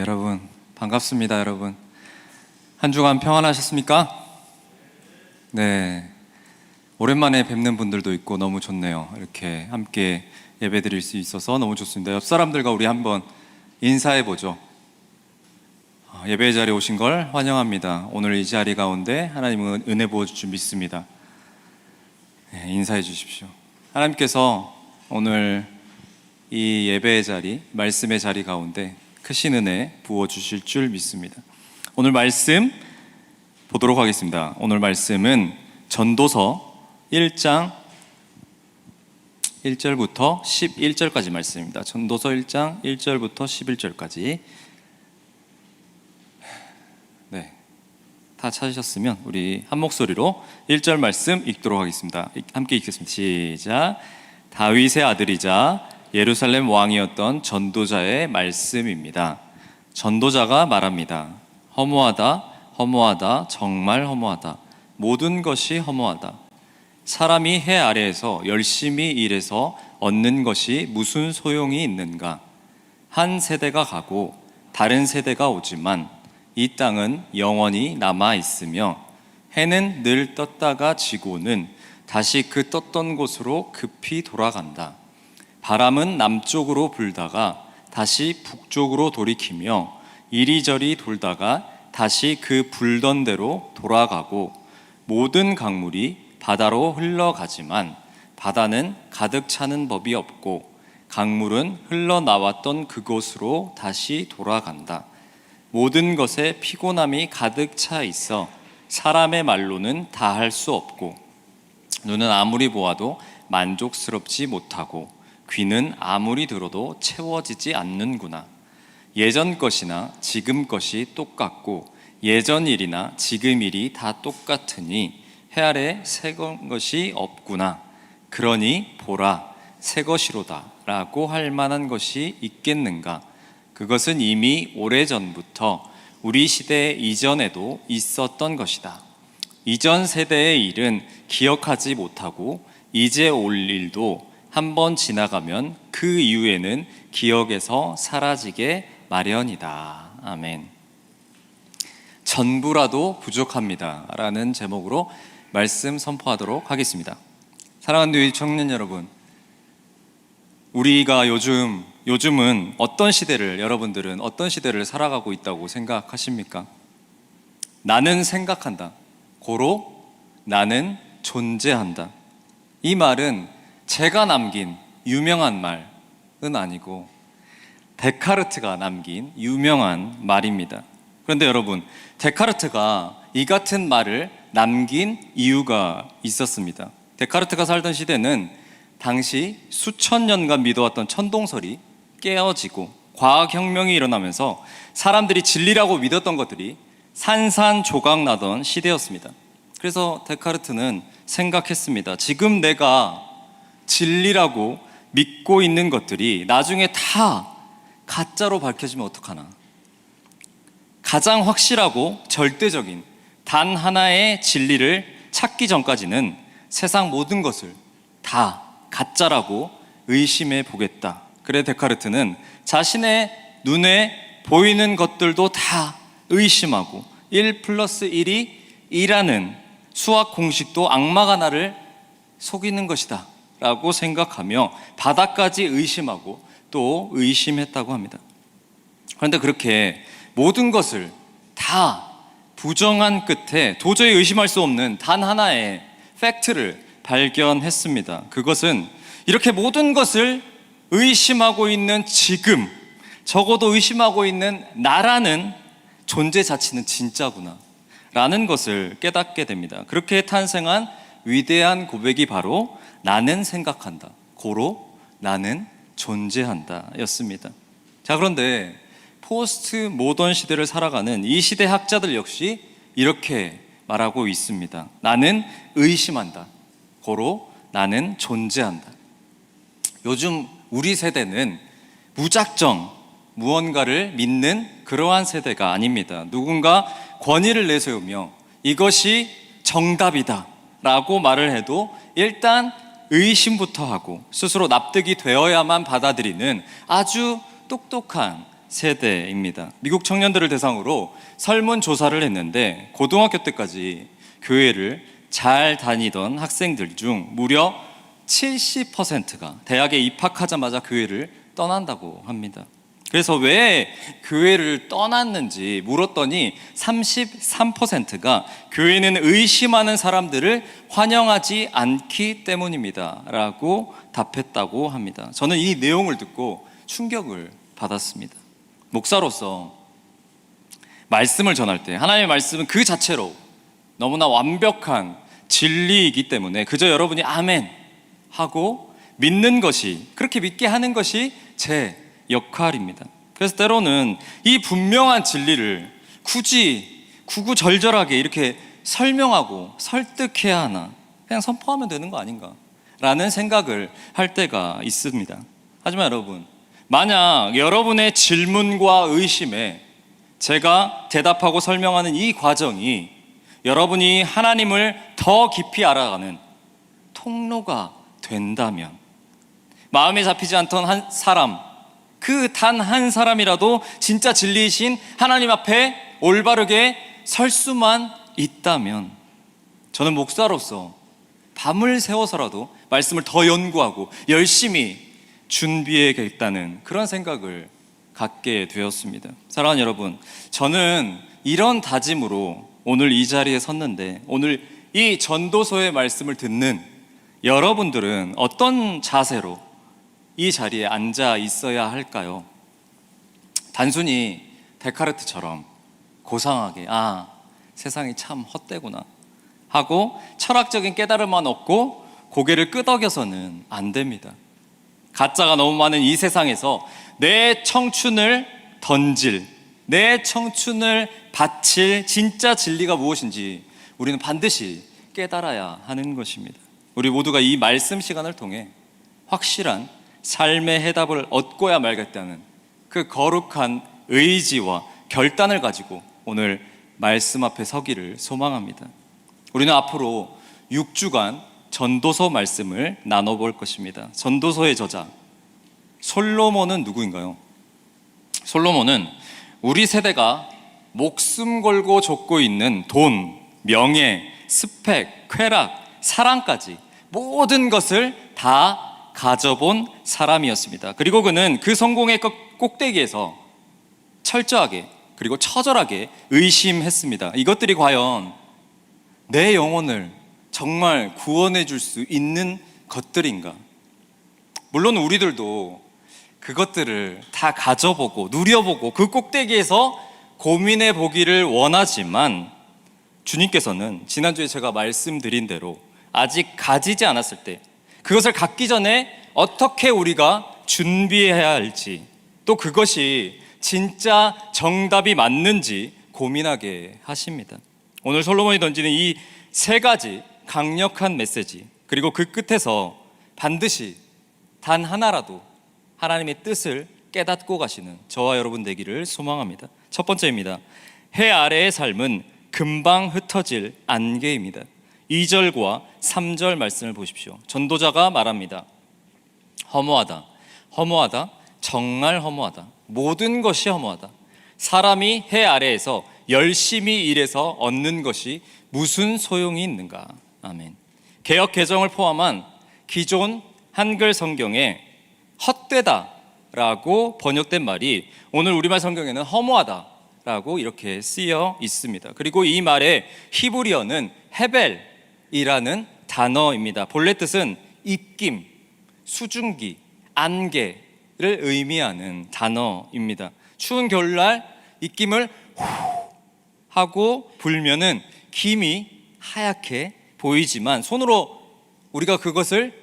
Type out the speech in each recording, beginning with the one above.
여러분 반갑습니다. 여러분 한 주간 평안하셨습니까? 네, 오랜만에 뵙는 분들도 있고 너무 좋네요. 이렇게 함께 예배 드릴 수 있어서 너무 좋습니다. 옆 사람들과 우리 한번 인사해 보죠. 예배 자리에 오신 걸 환영합니다. 오늘 이 자리 가운데 하나님은 은혜 부어줄 줄 믿습니다. 네, 인사해 주십시오. 하나님께서 오늘 이 예배의 자리, 말씀의 자리 가운데 크신 은혜 부어주실 줄 믿습니다. 오늘 말씀 보도록 하겠습니다. 오늘 말씀은 전도서 1장 1절부터 11절까지 말씀입니다. 전도서 1장 1절부터 11절까지. 네, 다 찾으셨으면 우리 한 목소리로 1절 말씀 읽도록 하겠습니다. 함께 읽겠습니다. 시작. 다윗의 아들이자 예루살렘 왕이었던 전도자의 말씀입니다. 전도자가 말합니다. 허무하다, 허무하다, 정말 허무하다. 모든 것이 허무하다. 사람이 해 아래에서 열심히 일해서 얻는 것이 무슨 소용이 있는가? 한 세대가 가고 다른 세대가 오지만 이 땅은 영원히 남아 있으며 해는 늘 떴다가 지고는 다시 그 떴던 곳으로 급히 돌아간다. 바람은 남쪽으로 불다가 다시 북쪽으로 돌이키며 이리저리 돌다가 다시 그 불던 대로 돌아가고 모든 강물이 바다로 흘러가지만 바다는 가득 차는 법이 없고 강물은 흘러나왔던 그곳으로 다시 돌아간다. 모든 것에 피곤함이 가득 차 있어 사람의 말로는 다 할 수 없고 눈은 아무리 보아도 만족스럽지 못하고 귀는 아무리 들어도 채워지지 않는구나. 예전 것이나 지금 것이 똑같고 예전 일이나 지금 일이 다 똑같으니 해 아래 새 것이 없구나. 그러니 보라, 새 것이로다 라고 할 만한 것이 있겠는가? 그것은 이미 오래전부터 우리 시대 이전에도 있었던 것이다. 이전 세대의 일은 기억하지 못하고 이제 올 일도 한번 지나가면 그 이후에는 기억에서 사라지게 마련이다. 아멘. 전부라도 부족합니다 라는 제목으로 말씀 선포하도록 하겠습니다. 사랑하는 우리 청년 여러분, 우리가 요즘은 여러분들은 어떤 시대를 살아가고 있다고 생각하십니까? 나는 생각한다. 고로 나는 존재한다. 이 말은 제가 남긴 유명한 말은 아니고 데카르트가 남긴 유명한 말입니다. 그런데 여러분, 데카르트가 이 같은 말을 남긴 이유가 있었습니다. 데카르트가 살던 시대는 당시 수천 년간 믿어왔던 천동설이 깨어지고 과학혁명이 일어나면서 사람들이 진리라고 믿었던 것들이 산산조각 나던 시대였습니다. 그래서 데카르트는 생각했습니다. 지금 내가 진리라고 믿고 있는 것들이 나중에 다 가짜로 밝혀지면 어떡하나. 가장 확실하고 절대적인 단 하나의 진리를 찾기 전까지는 세상 모든 것을 다 가짜라고 의심해 보겠다. 그래 데카르트는 자신의 눈에 보이는 것들도 다 의심하고 1 플러스 1이 2라는 수학 공식도 악마가 나를 속이는 것이다 라고 생각하며 바다까지 의심하고 또 의심했다고 합니다. 그런데 그렇게 모든 것을 다 부정한 끝에 도저히 의심할 수 없는 단 하나의 팩트를 발견했습니다. 그것은 이렇게 모든 것을 의심하고 있는 지금, 적어도 의심하고 있는 나라는 존재 자체는 진짜구나 라는 것을 깨닫게 됩니다. 그렇게 탄생한 위대한 고백이 바로 나는 생각한다, 고로 나는 존재한다 였습니다. 자, 그런데 포스트 모던 시대를 살아가는 이 시대 학자들 역시 이렇게 말하고 있습니다. 나는 의심한다, 고로 나는 존재한다. 요즘 우리 세대는 무작정 무언가를 믿는 그러한 세대가 아닙니다. 누군가 권위를 내세우며 이것이 정답이다 라고 말을 해도 일단 의심부터 하고 스스로 납득이 되어야만 받아들이는 아주 똑똑한 세대입니다. 미국 청년들을 대상으로 설문조사를 했는데 고등학교 때까지 교회를 잘 다니던 학생들 중 무려 70%가 대학에 입학하자마자 교회를 떠난다고 합니다. 그래서 왜 교회를 떠났는지 물었더니 33%가 교회는 의심하는 사람들을 환영하지 않기 때문입니다 라고 답했다고 합니다. 저는 이 내용을 듣고 충격을 받았습니다. 목사로서 말씀을 전할 때 하나님의 말씀은 그 자체로 너무나 완벽한 진리이기 때문에 그저 여러분이 아멘 하고 믿는 것이, 그렇게 믿게 하는 것이 제 역할입니다. 그래서 때로는 이 분명한 진리를 굳이 구구절절하게 이렇게 설명하고 설득해야 하나, 그냥 선포하면 되는 거 아닌가 라는 생각을 할 때가 있습니다. 하지만 여러분, 만약 여러분의 질문과 의심에 제가 대답하고 설명하는 이 과정이 여러분이 하나님을 더 깊이 알아가는 통로가 된다면, 마음에 잡히지 않던 한 사람, 그 단 한 사람이라도 진짜 진리이신 하나님 앞에 올바르게 설 수만 있다면, 저는 목사로서 밤을 새워서라도 말씀을 더 연구하고 열심히 준비해야겠다는 그런 생각을 갖게 되었습니다. 사랑하는 여러분, 저는 이런 다짐으로 오늘 이 자리에 섰는데, 오늘 이 전도서의 말씀을 듣는 여러분들은 어떤 자세로 이 자리에 앉아 있어야 할까요? 단순히 데카르트처럼 고상하게 세상이 참 헛되구나 하고 철학적인 깨달음만 얻고 고개를 끄덕여서는 안 됩니다. 가짜가 너무 많은 이 세상에서 내 청춘을 던질, 내 청춘을 바칠 진짜 진리가 무엇인지 우리는 반드시 깨달아야 하는 것입니다. 우리 모두가 이 말씀 시간을 통해 확실한 삶의 해답을 얻고야 말겠다는 그 거룩한 의지와 결단을 가지고 오늘 말씀 앞에 서기를 소망합니다. 우리는 앞으로 6주간 전도서 말씀을 나눠볼 것입니다. 전도서의 저자 솔로몬은 누구인가요? 솔로몬은 우리 세대가 목숨 걸고 좇고 있는 돈, 명예, 스펙, 쾌락, 사랑까지 모든 것을 다 가져본 사람이었습니다. 그리고 그는 그 성공의 꼭대기에서 철저하게 그리고 처절하게 의심했습니다. 이것들이 과연 내 영혼을 정말 구원해 줄 수 있는 것들인가? 물론 우리들도 그것들을 다 가져보고 누려보고 그 꼭대기에서 고민해 보기를 원하지만, 주님께서는 지난주에 제가 말씀드린 대로 아직 가지지 않았을 때 그것을 갖기 전에 어떻게 우리가 준비해야 할지, 또 그것이 진짜 정답이 맞는지 고민하게 하십니다. 오늘 솔로몬이 던지는 이 세 가지 강력한 메시지, 그리고 그 끝에서 반드시 단 하나라도 하나님의 뜻을 깨닫고 가시는 저와 여러분 되기를 소망합니다. 첫 번째입니다. 해 아래의 삶은 금방 흩어질 안개입니다. 2절과 3절 말씀을 보십시오. 전도자가 말합니다. 허무하다, 허무하다, 정말 허무하다. 모든 것이 허무하다. 사람이 해 아래에서 열심히 일해서 얻는 것이 무슨 소용이 있는가. 아멘. 개역 개정을 포함한 기존 한글 성경에 헛되다 라고 번역된 말이 오늘 우리말 성경에는 허무하다 라고 이렇게 쓰여 있습니다. 그리고 이 말의 히브리어는 헤벨이라는 단어입니다. 본래 뜻은 입김, 수증기, 안개를 의미하는 단어입니다. 추운 겨울날 입김을 후 하고 불면은 김이 하얗게 보이지만 손으로 우리가 그것을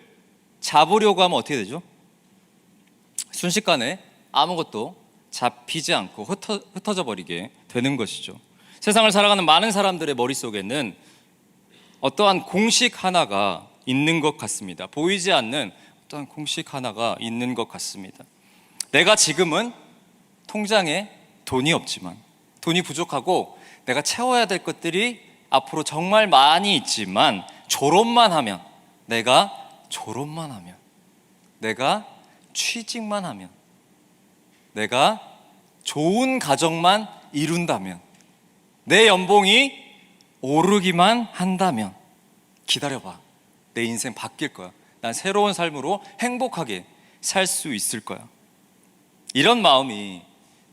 잡으려고 하면 어떻게 되죠? 순식간에 아무것도 잡히지 않고 흩어져 버리게 되는 것이죠. 세상을 살아가는 많은 사람들의 머릿속에는 어떠한 공식 하나가 있는 것 같습니다. 보이지 않는 어떠한 공식 하나가 있는 것 같습니다. 내가 지금은 통장에 돈이 없지만, 돈이 부족하고 내가 채워야 될 것들이 앞으로 정말 많이 있지만, 졸업만 하면, 내가 취직만 하면, 내가 좋은 가정만 이룬다면, 내 연봉이 오르기만 한다면 기다려봐, 내 인생 바뀔 거야. 난 새로운 삶으로 행복하게 살 수 있을 거야. 이런 마음이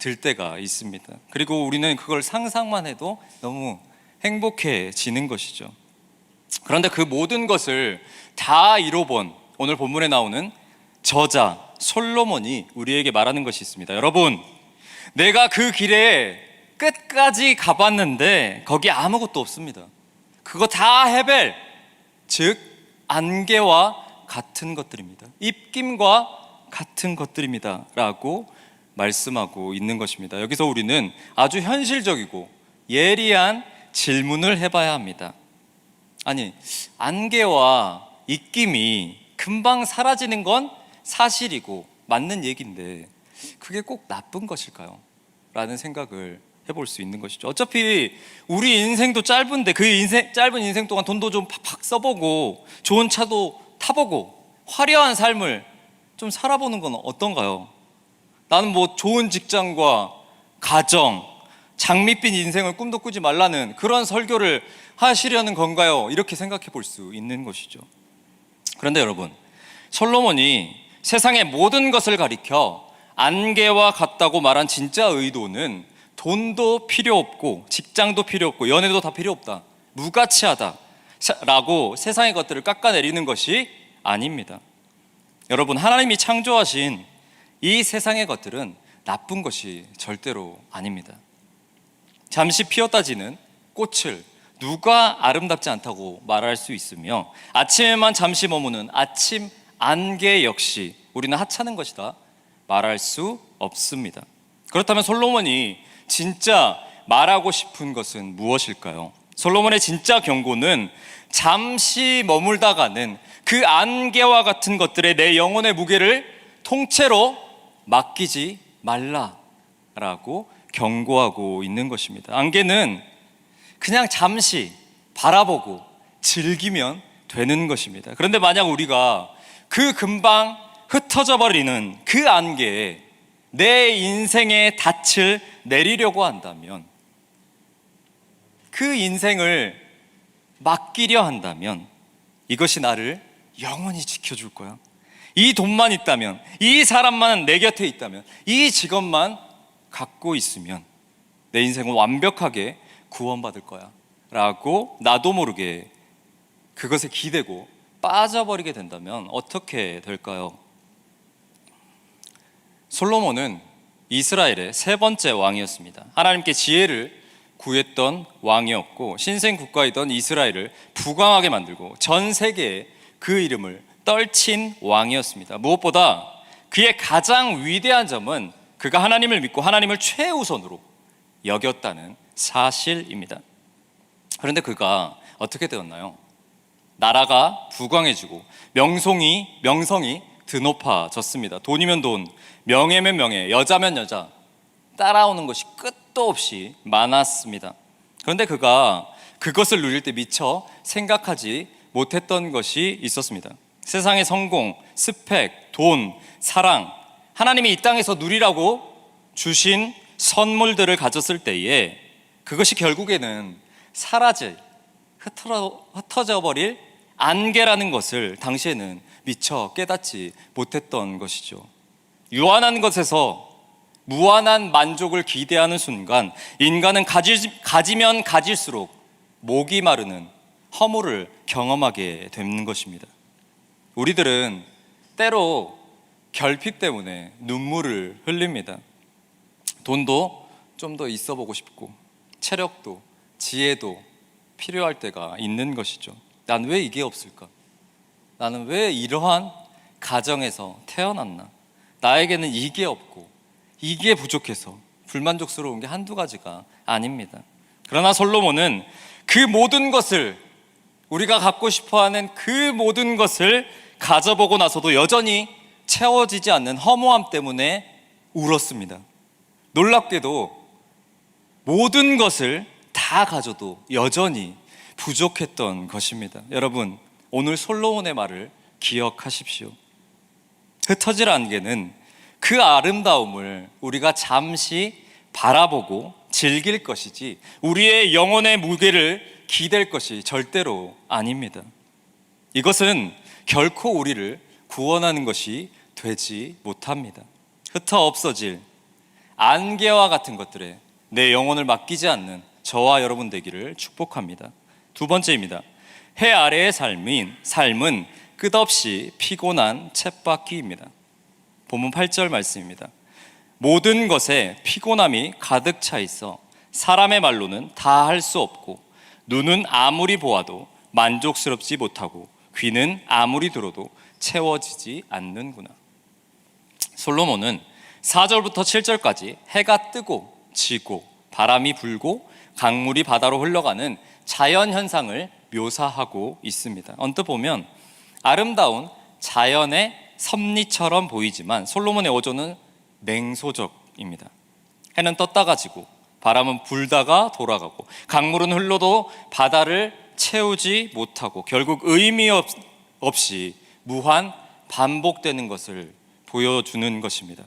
들 때가 있습니다. 그리고 우리는 그걸 상상만 해도 너무 행복해지는 것이죠. 그런데 그 모든 것을 다 이뤄본 오늘 본문에 나오는 저자 솔로몬이 우리에게 말하는 것이 있습니다. 여러분, 내가 그 길에 끝까지 가봤는데 거기 아무것도 없습니다. 그거 다 헤벨, 즉 안개와 같은 것들입니다. 입김과 같은 것들입니다 라고 말씀하고 있는 것입니다. 여기서 우리는 아주 현실적이고 예리한 질문을 해봐야 합니다. 아니, 안개와 입김이 금방 사라지는 건 사실이고 맞는 얘기인데 그게 꼭 나쁜 것일까요? 라는 생각을 해볼 수 있는 것이죠. 어차피 우리 인생도 짧은데 그 짧은 인생 동안 돈도 좀 팍팍 써보고 좋은 차도 타보고 화려한 삶을 좀 살아보는 건 어떤가요? 나는 뭐 좋은 직장과 가정, 장밋빛 인생을 꿈도 꾸지 말라는 그런 설교를 하시려는 건가요? 이렇게 생각해 볼 수 있는 것이죠. 그런데 여러분, 솔로몬이 세상의 모든 것을 가리켜 안개와 같다고 말한 진짜 의도는 돈도 필요 없고 직장도 필요 없고 연애도 다 필요 없다, 무가치하다 라고 세상의 것들을 깎아내리는 것이 아닙니다. 여러분, 하나님이 창조하신 이 세상의 것들은 나쁜 것이 절대로 아닙니다. 잠시 피었다 지는 꽃을 누가 아름답지 않다고 말할 수 있으며 아침에만 잠시 머무는 아침 안개 역시 우리는 하찮은 것이다 말할 수 없습니다. 그렇다면 솔로몬이 진짜 말하고 싶은 것은 무엇일까요? 솔로몬의 진짜 경고는 잠시 머물다가는 그 안개와 같은 것들에 내 영혼의 무게를 통째로 맡기지 말라라고 경고하고 있는 것입니다. 안개는 그냥 잠시 바라보고 즐기면 되는 것입니다. 그런데 만약 우리가 그 금방 흩어져 버리는 그 안개에 내 인생의 닻을 내리려고 한다면, 그 인생을 맡기려 한다면 이것이 나를 영원히 지켜줄 거야. 이 돈만 있다면, 이 사람만 내 곁에 있다면, 이 직업만 갖고 있으면 내 인생은 완벽하게 구원받을 거야 라고 나도 모르게 그것에 기대고 빠져버리게 된다면 어떻게 될까요? 솔로몬은 이스라엘의 세 번째 왕이었습니다. 하나님께 지혜를 구했던 왕이었고 신생 국가이던 이스라엘을 부강하게 만들고 전 세계에 그 이름을 떨친 왕이었습니다. 무엇보다 그의 가장 위대한 점은 그가 하나님을 믿고 하나님을 최우선으로 여겼다는 사실입니다. 그런데 그가 어떻게 되었나요? 나라가 부강해지고 명성이 드높아졌습니다. 돈이면 돈, 명예면 명예, 여자면 여자, 따라오는 것이 끝도 없이 많았습니다. 그런데 그가 그것을 누릴 때 미처 생각하지 못했던 것이 있었습니다. 세상의 성공, 스펙, 돈, 사랑, 하나님이 이 땅에서 누리라고 주신 선물들을 가졌을 때에 그것이 결국에는 사라질, 흩어져 버릴 안개라는 것을 당시에는 미처 깨닫지 못했던 것이죠. 유한한 것에서 무한한 만족을 기대하는 순간 인간은 가지면 가질수록 목이 마르는 허물을 경험하게 되는 것입니다. 우리들은 때로 결핍 때문에 눈물을 흘립니다. 돈도 좀 더 있어 보고 싶고 체력도 지혜도 필요할 때가 있는 것이죠. 난 왜 이게 없을까? 나는 왜 이러한 가정에서 태어났나? 나에게는 이게 없고 이게 부족해서 불만족스러운 게 한두 가지가 아닙니다. 그러나 솔로몬은 그 모든 것을, 우리가 갖고 싶어하는 그 모든 것을 가져보고 나서도 여전히 채워지지 않는 허무함 때문에 울었습니다. 놀랍게도 모든 것을 다 가져도 여전히 부족했던 것입니다. 여러분, 오늘 솔로몬의 말을 기억하십시오. 흩어질 안개는 그 아름다움을 우리가 잠시 바라보고 즐길 것이지 우리의 영혼의 무게를 기댈 것이 절대로 아닙니다. 이것은 결코 우리를 구원하는 것이 되지 못합니다. 흩어 없어질 안개와 같은 것들에 내 영혼을 맡기지 않는 저와 여러분 되기를 축복합니다. 두 번째입니다. 해 아래의 삶은 끝없이 피곤한 쳇바퀴입니다. 본문 8절 말씀입니다. 모든 것에 피곤함이 가득 차 있어 사람의 말로는 다 할 수 없고 눈은 아무리 보아도 만족스럽지 못하고 귀는 아무리 들어도 채워지지 않는구나. 솔로몬은 4절부터 7절까지 해가 뜨고 지고 바람이 불고 강물이 바다로 흘러가는 자연 현상을 묘사하고 있습니다. 언뜻 보면 아름다운 자연의 섭리처럼 보이지만 솔로몬의 어조는 냉소적입니다. 해는 떴다가 지고 바람은 불다가 돌아가고 강물은 흘러도 바다를 채우지 못하고 결국 의미 없이 무한 반복되는 것을 보여주는 것입니다.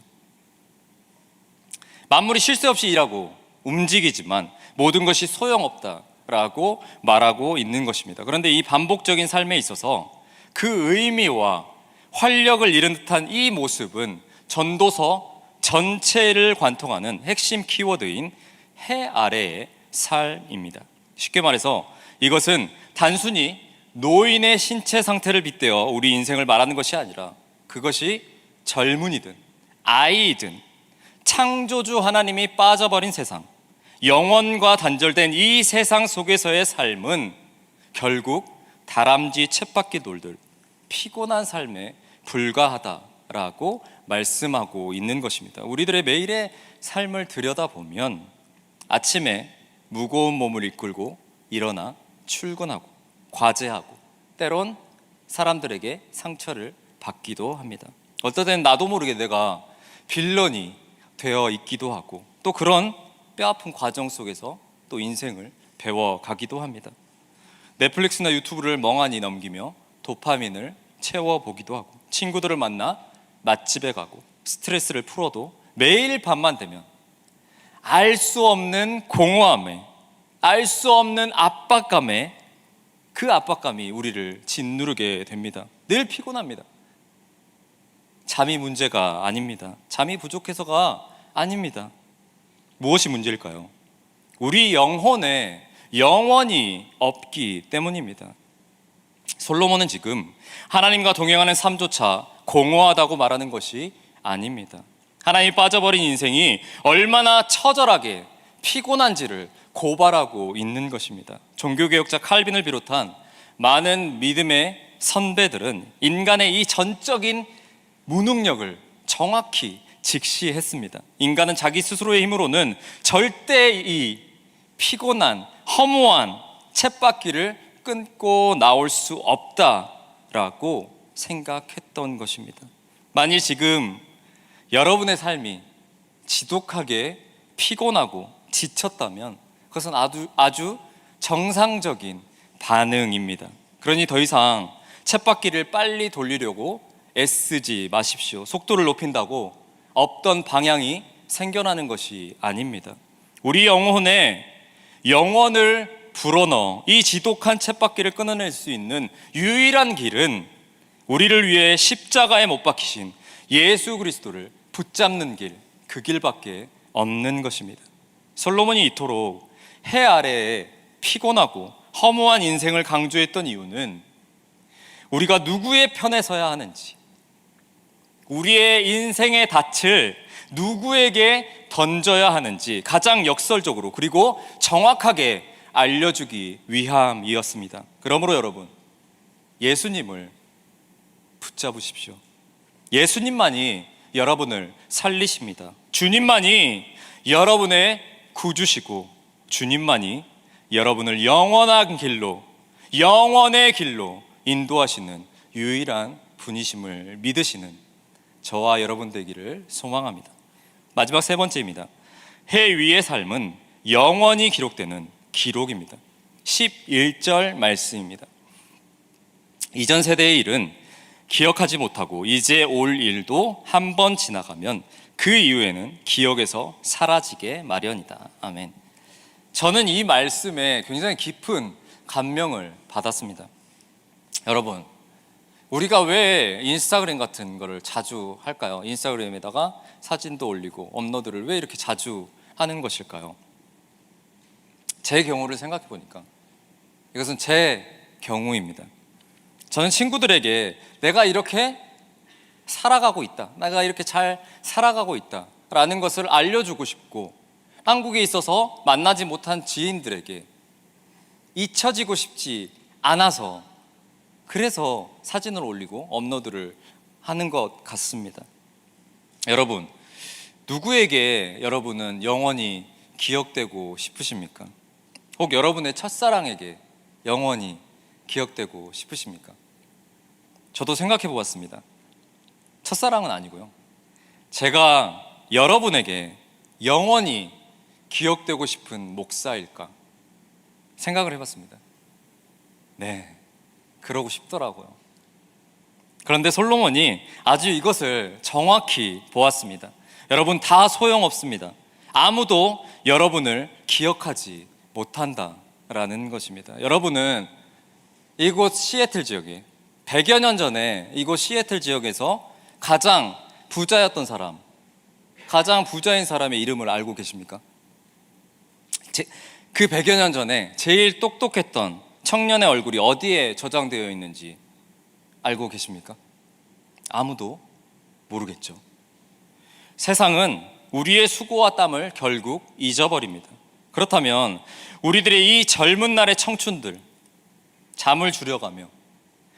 만물이 쉴 새 없이 일하고 움직이지만 모든 것이 소용없다라고 말하고 있는 것입니다. 그런데 이 반복적인 삶에 있어서 그 의미와 활력을 잃은 듯한 이 모습은 전도서 전체를 관통하는 핵심 키워드인 해 아래의 삶입니다. 쉽게 말해서 이것은 단순히 노인의 신체 상태를 빗대어 우리 인생을 말하는 것이 아니라 그것이 젊은이든 아이든 창조주 하나님이 빠져버린 세상, 영원과 단절된 이 세상 속에서의 삶은 결국 다람쥐 쳇바퀴 돌들 피곤한 삶에 불과하다라고 말씀하고 있는 것입니다. 우리들의 매일의 삶을 들여다보면 아침에 무거운 몸을 이끌고 일어나 출근하고 과제하고 때론 사람들에게 상처를 받기도 합니다. 어떨 때는 나도 모르게 내가 빌런이 되어 있기도 하고 또 그런 뼈아픈 과정 속에서 또 인생을 배워가기도 합니다. 넷플릭스나 유튜브를 멍하니 넘기며 도파민을 채워보기도 하고 친구들을 만나 맛집에 가고 스트레스를 풀어도 매일 밤만 되면 알 수 없는 공허함에 알 수 없는 압박감에 그 압박감이 우리를 짓누르게 됩니다. 늘 피곤합니다. 잠이 문제가 아닙니다. 잠이 부족해서가 아닙니다. 무엇이 문제일까요? 우리 영혼에 영원히 없기 때문입니다. 솔로몬은 지금 하나님과 동행하는 삶조차 공허하다고 말하는 것이 아닙니다. 하나님이 빠져버린 인생이 얼마나 처절하게 피곤한지를 고발하고 있는 것입니다. 종교개혁자 칼빈을 비롯한 많은 믿음의 선배들은 인간의 이 전적인 무능력을 정확히 직시했습니다. 인간은 자기 스스로의 힘으로는 절대 이 피곤한 허무한 쳇바퀴를 끊고 나올 수 없다라고 생각했던 것입니다. 만일 지금 여러분의 삶이 지독하게 피곤하고 지쳤다면 그것은 아주 정상적인 반응입니다. 그러니 더 이상 쳇바퀴를 빨리 돌리려고 애쓰지 마십시오. 속도를 높인다고 없던 방향이 생겨나는 것이 아닙니다. 우리 영혼에 영원을 불어넣어 이 지독한 쳇바퀴를 끊어낼 수 있는 유일한 길은 우리를 위해 십자가에 못 박히신 예수 그리스도를 붙잡는 길, 그 길밖에 없는 것입니다. 솔로몬이 이토록 해 아래에 피곤하고 허무한 인생을 강조했던 이유는 우리가 누구의 편에 서야 하는지, 우리의 인생의 닻을 누구에게 던져야 하는지 가장 역설적으로 그리고 정확하게 알려주기 위함이었습니다. 그러므로 여러분, 예수님을 붙잡으십시오. 예수님만이 여러분을 살리십니다. 주님만이 여러분의 구주시고 주님만이 여러분을 영원한 길로, 영원의 길로 인도하시는 유일한 분이심을 믿으시는 저와 여러분 되기를 소망합니다. 마지막 세 번째입니다. 해 위의 삶은 영원히 기록되는 기록입니다. 11절 말씀입니다. 이전 세대의 일은 기억하지 못하고 이제 올 일도 한 번 지나가면 그 이후에는 기억에서 사라지게 마련이다. 아멘. 저는 이 말씀에 굉장히 깊은 감명을 받았습니다. 여러분, 우리가 왜 인스타그램 같은 거를 자주 할까요? 인스타그램에다가 사진도 올리고 업로드를 왜 이렇게 자주 하는 것일까요? 제 경우를 생각해 보니까 이것은 제 경우입니다. 저는 친구들에게 내가 이렇게 살아가고 있다, 내가 이렇게 잘 살아가고 있다 라는 것을 알려주고 싶고, 한국에 있어서 만나지 못한 지인들에게 잊혀지고 싶지 않아서 그래서 사진을 올리고 업로드를 하는 것 같습니다. 여러분, 누구에게 여러분은 영원히 기억되고 싶으십니까? 혹 여러분의 첫사랑에게 영원히 기억되고 싶으십니까? 저도 생각해 보았습니다. 첫사랑은 아니고요, 제가 여러분에게 영원히 기억되고 싶은 목사일까 생각을 해봤습니다. 네, 그러고 싶더라고요. 그런데 솔로몬이 아주 이것을 정확히 보았습니다. 여러분, 다 소용없습니다. 아무도 여러분을 기억하지 못한다라는 것입니다. 여러분은 이곳 시애틀 지역에 100여 년 전에 이곳 시애틀 지역에서 가장 부자였던 사람, 가장 부자인 사람의 이름을 알고 계십니까? 그 100여 년 전에 제일 똑똑했던 청년의 얼굴이 어디에 저장되어 있는지 알고 계십니까? 아무도 모르겠죠. 세상은 우리의 수고와 땀을 결국 잊어버립니다. 그렇다면 우리들의 이 젊은 날의 청춘들, 잠을 줄여가며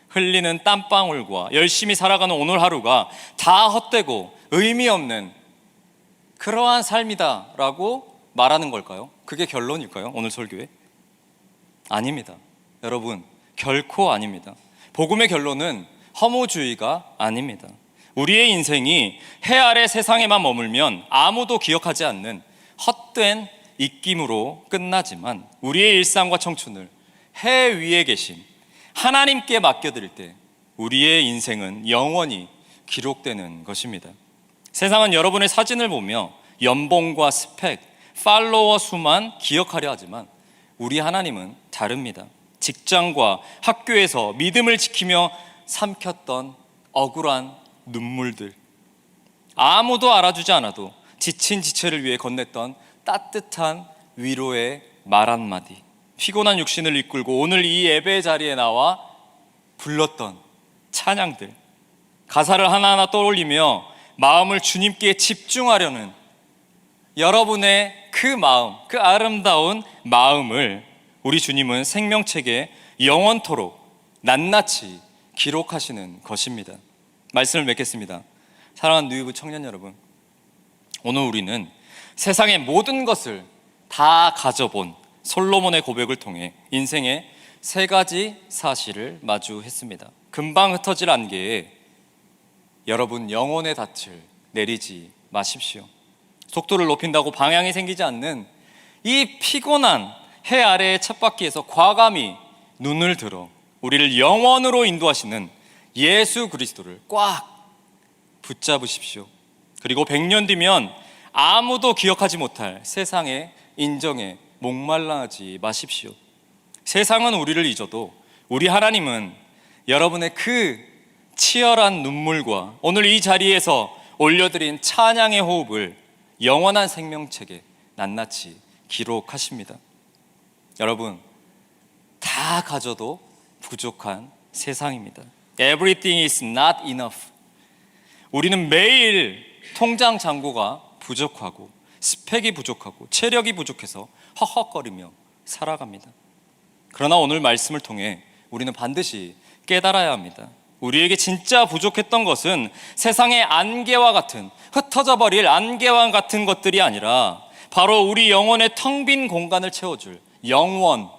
흘리는 땀방울과 열심히 살아가는 오늘 하루가 다 헛되고 의미 없는 그러한 삶이다라고 말하는 걸까요? 그게 결론일까요? 오늘 설교에? 아닙니다. 여러분, 결코 아닙니다. 복음의 결론은 허무주의가 아닙니다. 우리의 인생이 해 아래 세상에만 머물면 아무도 기억하지 않는 헛된 입김으로 끝나지만, 우리의 일상과 청춘을 해 위에 계신 하나님께 맡겨드릴 때 우리의 인생은 영원히 기록되는 것입니다. 세상은 여러분의 사진을 보며 연봉과 스펙, 팔로워 수만 기억하려 하지만 우리 하나님은 다릅니다. 직장과 학교에서 믿음을 지키며 삼켰던 억울한 눈물들, 아무도 알아주지 않아도 지친 지체를 위해 건넸던 따뜻한 위로의 말 한마디, 피곤한 육신을 이끌고 오늘 이 예배 자리에 나와 불렀던 찬양들, 가사를 하나하나 떠올리며 마음을 주님께 집중하려는 여러분의 그 마음, 그 아름다운 마음을 우리 주님은 생명책에 영원토록 낱낱이 기록하시는 것입니다. 말씀을 맺겠습니다. 사랑하는 누이부 청년 여러분, 오늘 우리는 세상의 모든 것을 다 가져본 솔로몬의 고백을 통해 인생의 세 가지 사실을 마주했습니다. 금방 흩어질 안개에 여러분 영혼의 닻을 내리지 마십시오. 속도를 높인다고 방향이 생기지 않는 이 피곤한 해 아래의 쳇바퀴에서 과감히 눈을 들어 우리를 영원으로 인도하시는 예수 그리스도를 꽉 붙잡으십시오. 그리고 100년 뒤면 아무도 기억하지 못할 세상의 인정에 목말라하지 마십시오. 세상은 우리를 잊어도 우리 하나님은 여러분의 그 치열한 눈물과 오늘 이 자리에서 올려드린 찬양의 호흡을 영원한 생명책에 낱낱이 기록하십니다. 여러분, 다 가져도 부족한 세상입니다. Everything is not enough. 우리는 매일 통장 잔고가 부족하고 스펙이 부족하고 체력이 부족해서 헉헉거리며 살아갑니다. 그러나 오늘 말씀을 통해 우리는 반드시 깨달아야 합니다. 우리에게 진짜 부족했던 것은 세상의 안개와 같은, 흩어져 버릴 안개와 같은 것들이 아니라 바로 우리 영혼의 텅 빈 공간을 채워줄 영원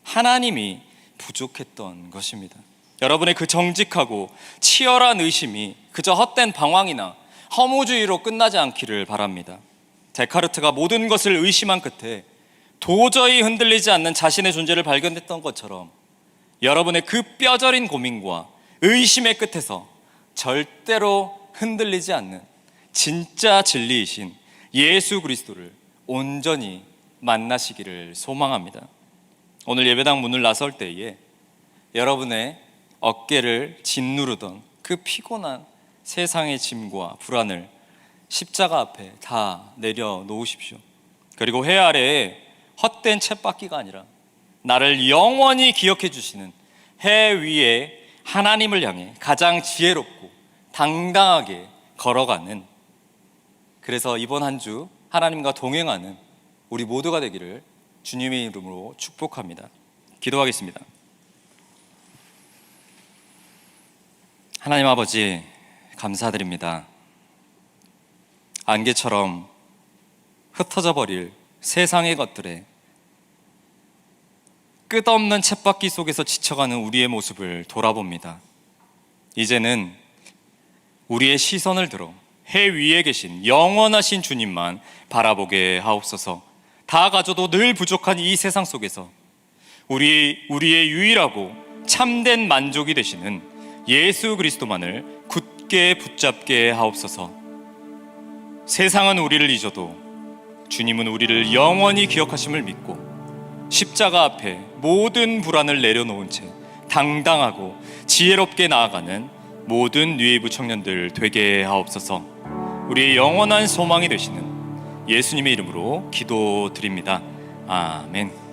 하나님이 부족했던 것입니다. 여러분의 그 정직하고 치열한 의심이 그저 헛된 방황이나 허무주의로 끝나지 않기를 바랍니다. 데카르트가 모든 것을 의심한 끝에 도저히 흔들리지 않는 자신의 존재를 발견했던 것처럼 여러분의 그 뼈저린 고민과 의심의 끝에서 절대로 흔들리지 않는 진짜 진리이신 예수 그리스도를 온전히 만나시기를 소망합니다. 오늘 예배당 문을 나설 때에 여러분의 어깨를 짓누르던 그 피곤한 세상의 짐과 불안을 십자가 앞에 다 내려놓으십시오. 그리고 해 아래에 헛된 쳇바퀴가 아니라 나를 영원히 기억해 주시는 해 위에 하나님을 향해 가장 지혜롭고 당당하게 걸어가는, 그래서 이번 한 주 하나님과 동행하는 우리 모두가 되기를 주님의 이름으로 축복합니다. 기도하겠습니다. 하나님 아버지, 감사드립니다. 안개처럼 흩어져 버릴 세상의 것들에 끝없는 쳇바퀴 속에서 지쳐가는 우리의 모습을 돌아봅니다. 이제는 우리의 시선을 들어 해 위에 계신 영원하신 주님만 바라보게 하옵소서. 다 가져도 늘 부족한 이 세상 속에서 우리의 유일하고 참된 만족이 되시는 예수 그리스도만을 굳게 붙잡게 하옵소서. 세상은 우리를 잊어도 주님은 우리를 영원히 기억하심을 믿고 십자가 앞에 모든 불안을 내려놓은 채 당당하고 지혜롭게 나아가는 모든 뉴에이브 청년들 되게 하옵소서. 우리의 영원한 소망이 되시는 예수님의 이름으로 기도드립니다. 아멘.